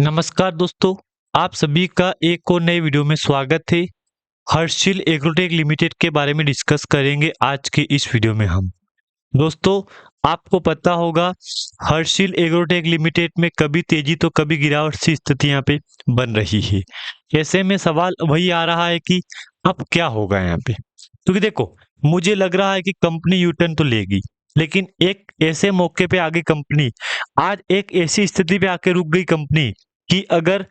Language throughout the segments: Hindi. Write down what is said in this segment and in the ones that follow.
नमस्कार दोस्तों, आप सभी का एक और नए वीडियो में स्वागत है। हर्षिल एग्रोटेक लिमिटेड के बारे में डिस्कस करेंगे आज के इस वीडियो में हम। दोस्तों, आपको पता होगा हर्षिल एग्रोटेक लिमिटेड में कभी तेजी तो कभी गिरावट सी स्थिति यहाँ पे बन रही है। ऐसे में सवाल वही आ रहा है कि अब क्या होगा यहाँ पे। क्योंकि देखो, मुझे लग रहा है कि कंपनी यू टर्न तो लेगी, लेकिन एक ऐसे मौके पे आगे कंपनी आज एक ऐसी स्थिति पे आके रुक गई कंपनी कि अगर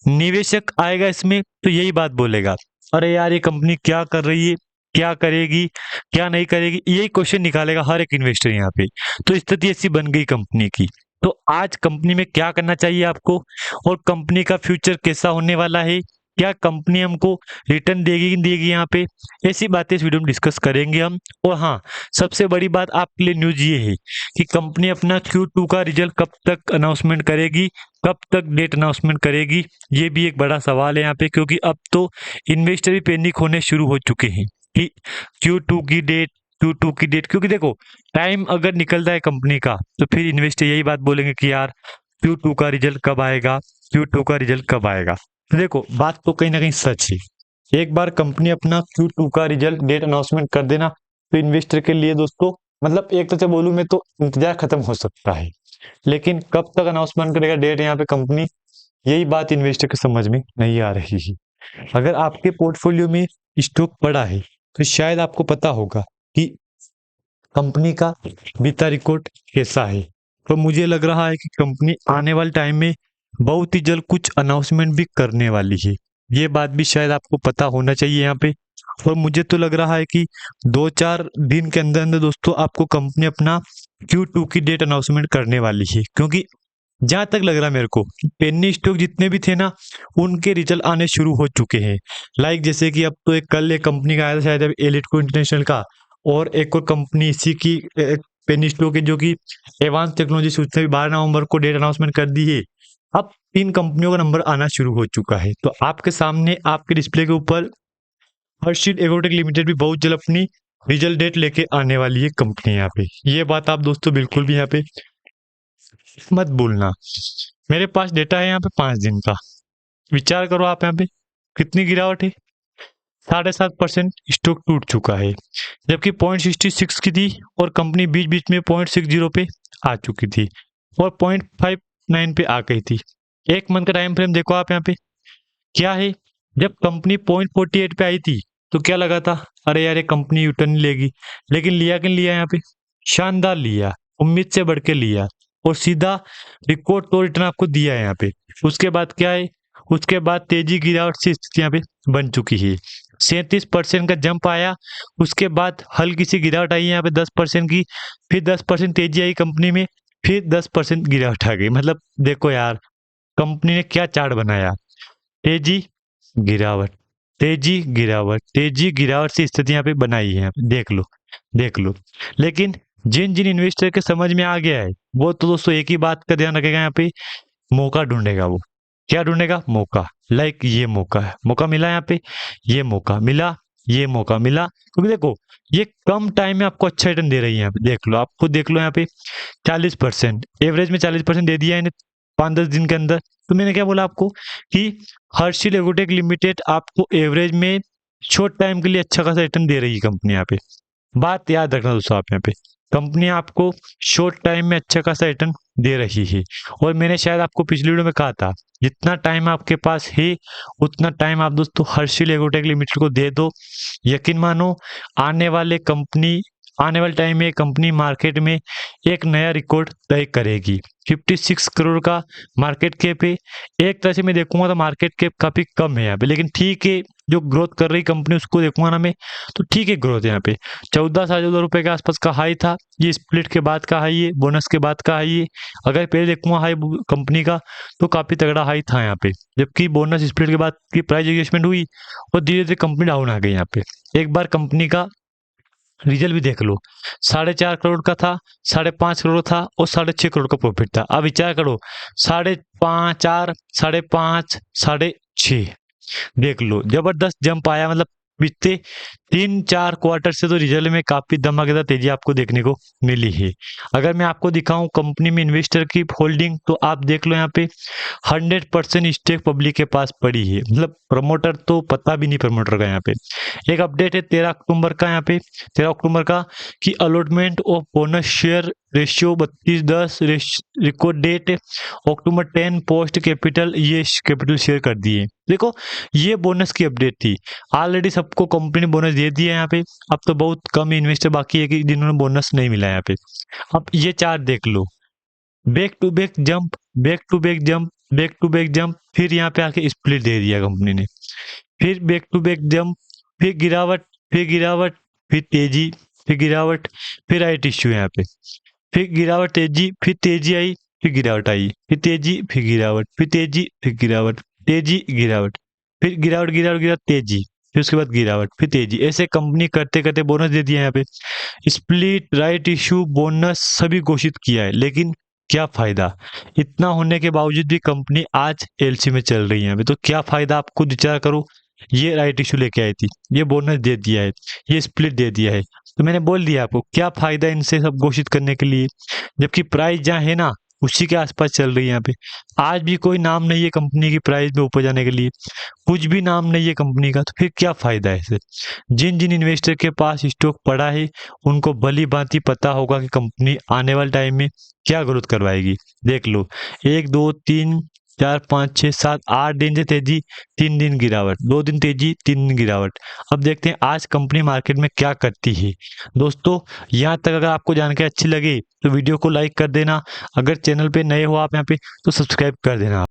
निवेशक आएगा इसमें तो यही बात बोलेगा, अरे यार ये कंपनी क्या कर रही है, क्या करेगी, क्या नहीं करेगी, यही क्वेश्चन निकालेगा हर एक इन्वेस्टर यहाँ पे। तो स्थिति ऐसी बन गई कंपनी की। तो आज कंपनी में क्या करना चाहिए आपको, और कंपनी का फ्यूचर कैसा होने वाला है, क्या कंपनी हमको रिटर्न देगी कि नहीं देगी, यहाँ पे ऐसी बातें इस वीडियो में डिस्कस करेंगे हम। और हाँ, सबसे बड़ी बात आपके लिए न्यूज ये है कि कंपनी अपना Q2 का रिजल्ट कब तक अनाउंसमेंट करेगी, कब तक डेट अनाउंसमेंट करेगी, ये भी एक बड़ा सवाल है यहाँ पे। क्योंकि अब तो इन्वेस्टर भी पैनिक होने शुरू हो चुके हैं कि Q2 की डेट, Q2 की डेट। क्योंकि देखो, टाइम अगर निकलता है कंपनी का तो फिर इन्वेस्टर यही बात बोलेंगे कि यार Q2 का रिजल्ट कब आएगा, Q2 का रिजल्ट कब आएगा। तो देखो, बात तो कहीं ना कहीं सच है। एक बार कंपनी अपना Q2 का रिजल्ट डेट अनाउंसमेंट कर देना तो इन्वेस्टर के लिए दोस्तों, मतलब एक तो से बोलूं मैं तो इंतजार खत्म हो सकता है। लेकिन कब तक अनाउंसमेंट करेगा डेट यहाँ पे कंपनी, यही बात इन्वेस्टर के समझ में नहीं आ रही है। अगर आपके पोर्टफोलियो में स्टॉक पड़ा है तो शायद आपको पता होगा कि कंपनी का बीता रिकॉर्ड कैसा है। तो मुझे लग रहा है कि कंपनी आने वाले टाइम में बहुत ही जल्द कुछ अनाउंसमेंट भी करने वाली है। ये बात भी शायद आपको पता होना चाहिए यहाँ पे। और मुझे तो लग रहा है कि 2-4 दिन के अंदर अंदर दोस्तों आपको कंपनी अपना Q2 की डेट अनाउंसमेंट करने वाली है। क्योंकि जहां तक लग रहा है मेरे को, पेनी स्टॉक जितने भी थे ना, उनके रिजल्ट आने शुरू हो चुके हैं। लाइक जैसे कि अब तो एक कल एक कंपनी का आया था शायद एलिटको इंटरनेशनल का, और एक और कंपनी इसी की पेनी स्टॉक है जो कि एडवांस टेक्नोलॉजी, उसने भी 12 नवंबर को डेट अनाउंसमेंट कर दी है। अब 3 कंपनियों का नंबर आना शुरू हो चुका है। तो आपके सामने आपके डिस्प्ले के ऊपर हर्षिल एग्रोटेक लिमिटेड भी बहुत जल्द अपनी रिजल्ट डेट लेके आने वाली है कंपनी यहाँ पे। ये बात आप दोस्तों बिल्कुल भी यहाँ पे मत भूलना। मेरे पास डेटा है यहाँ पे 5 दिन का। विचार करो आप यहाँ पे कितनी गिरावट है। 7.5% स्टॉक टूट चुका है, जबकि 0.66 की थी और कंपनी बीच बीच में 0.60 पे आ चुकी थी और 0.59 पे आ गई थी। एक मंथ का टाइम फ्रेम देखो आप यहाँ पे क्या है। जब कंपनी 0.48 पे आई थी तो क्या लगा था, अरे यार ये कंपनी यूटर्न लेगी। लेकिन लिया कि नहीं लिया यहाँ पे, शानदार लिया, उम्मीद से बढ़ के लिया और सीधा रिकॉर्ड तो रिटर्न आपको दिया है यहाँ पे। उसके बाद क्या है, उसके बाद तेजी गिरावट सी स्थिति यहाँ पे बन चुकी है। 37% का जंप आया, उसके बाद हल्की सी गिरावट आई यहाँ पे 10% की, फिर 10% तेजी आई कंपनी में, फिर 10% गिरावट आ गई। मतलब देखो यार, कंपनी ने क्या चार्ट बनाया, तेजी गिरावट, तेजी गिरावट, तेजी गिरावट सी स्थिति यहाँ पे बनाई है। यहाँ पे देख लो, देख लो। लेकिन जिन जिन इन्वेस्टर के समझ में आ गया है वो तो दोस्तों एक ही बात का ध्यान रखेगा यहाँ पे, मौका ढूंढेगा। वो क्या ढूंढेगा, मौका। लाइक ये मौका है, मौका मिला यहाँ पे, ये मौका मिला, ये मौका मिला। क्योंकि देखो, ये कम टाइम में आपको अच्छा रिटर्न दे रही है। यहाँ पे देख लो, आप खुद देख लो यहाँ पे 40%, एवरेज में 40% दे दिया है इन्हें 5-10 दिन के अंदर। तो मैंने क्या बोला आपको कि हर्षिल एग्रोटेक लिमिटेड आपको एवरेज में शॉर्ट टाइम के लिए अच्छा खासा रिटर्न दे रही है कंपनी यहाँ पे। बात याद रखना दोस्तों आप यहाँ पे, कंपनी आपको शॉर्ट टाइम में अच्छा खासा रिटर्न दे रही है। और मैंने शायद आपको पिछली वीडियो में कहा था, जितना टाइम आपके पास है उतना टाइम आप दोस्तों हर्षिल एग्रोटेक लिमिटेड को दे दो। यकीन मानो, आने वाले टाइम में कंपनी मार्केट में एक नया रिकॉर्ड तय करेगी। 56 करोड़ का मार्केट कैप है। एक तरह से मैं देखूंगा तो मार्केट कैप काफी कम है यहाँ पे, लेकिन ठीक है, जो ग्रोथ कर रही कंपनी उसको देखूंगा ना मैं, तो ठीक है ग्रोथ है यहाँ पे। 14-14.5 रुपए के आसपास का हाई था, ये स्प्लिट के बाद का हाई है, बोनस के बाद का हाई है। अगर पहले देखूंगा हाई कंपनी का तो काफी तगड़ा हाई था यहाँ पे, जबकि बोनस स्प्लिट के बाद की प्राइस एडजस्टमेंट हुई और धीरे धीरे कंपनी डाउन आ गई यहाँ पे। एक बार कंपनी का रिजल्ट भी देख लो, 4.5 करोड़ का था, 5.5 करोड़ था और 6.5 करोड़ का प्रॉफिट था। अब विचार करो, 5.5, 4, 5.5, 6.5, देख लो जबरदस्त जंप आया। मतलब बीते 3-4 क्वार्टर से तो रिजल्ट में काफी धमाकेदार तेजी आपको देखने को मिली है। अगर मैं आपको दिखाऊं कंपनी में इन्वेस्टर की होल्डिंग, तो आप देख लो यहाँ पे 100% स्टेक पब्लिक के पास पड़ी है, मतलब प्रमोटर तो पता भी नहीं प्रमोटर का। यहाँ पे एक अपडेट है 13 अक्टूबर का, यहाँ पे 13 अक्टूबर का कि allotment of bonus share ratio 32:10 record date October 10 post capital, ये कैपिटल शेयर कर दिए। देखो ये बोनस की अपडेट थी, ऑलरेडी सबको कंपनी ने बोनस दे दिया यहाँ पे। अब तो बहुत कम इन्वेस्टर बाकी है कि जिन्होंने बोनस नहीं मिला यहाँ पे। अब ये चार्ट देख लो, back to back jump, back to back jump, back to back jump, फिर यहाँ पे आके स्प्लिट दे दिया कंपनी ने, फिर बैक टू बैक जंप, फिर गिरावट, फिर गिरावट, फिर तेजी, फिर गिरावट, फिर राइट इश्यू यहाँ पे, फिर गिरावट तेजी, फिर तेजी आई, फिर गिरावट आई, फिर तेजी, फिर गिरावट, फिर तेजी, फिर गिरावट, तेजी गिरावट, फिर गिरावट गिरावट गिरावट तेजी, फिर उसके बाद गिरावट, फिर तेजी। ऐसे कंपनी करते करते बोनस दे दिया यहाँ पे, स्प्लिट, राइट इश्यू, बोनस सभी घोषित किया है, लेकिन क्या फायदा? इतना होने के बावजूद भी कंपनी आज एलसी में चल रही है यहाँ पे, तो क्या फायदा? आप खुद विचार करो। ये राइट इशू लेके आई थी, ये बोनस दे दिया है, ये स्प्लिट दे दिया है, तो मैंने बोल दिया आपको क्या फायदा इनसे सब घोषित करने के लिए, जबकि प्राइस जहाँ है ना उसी के आसपास चल रही है यहाँ पे। आज भी कोई नाम नहीं है कंपनी की प्राइस में ऊपर जाने के लिए, कुछ भी नाम नहीं है कंपनी का, तो फिर क्या फायदा है इसे? जिन जिन इन्वेस्टर के पास स्टॉक पड़ा है उनको भली भांति पता होगा कि कंपनी आने वाले टाइम में क्या ग्रोथ करवाएगी। देख लो 1 2 3 4 5 6 7 8 दिन से तेजी, 3 दिन गिरावट, 2 दिन तेजी, 3 दिन गिरावट। अब देखते हैं आज कंपनी मार्केट में क्या करती है। दोस्तों यहाँ तक अगर आपको जानकारी अच्छी लगी तो वीडियो को लाइक कर देना, अगर चैनल पे नए हो आप यहाँ पे तो सब्सक्राइब कर देना।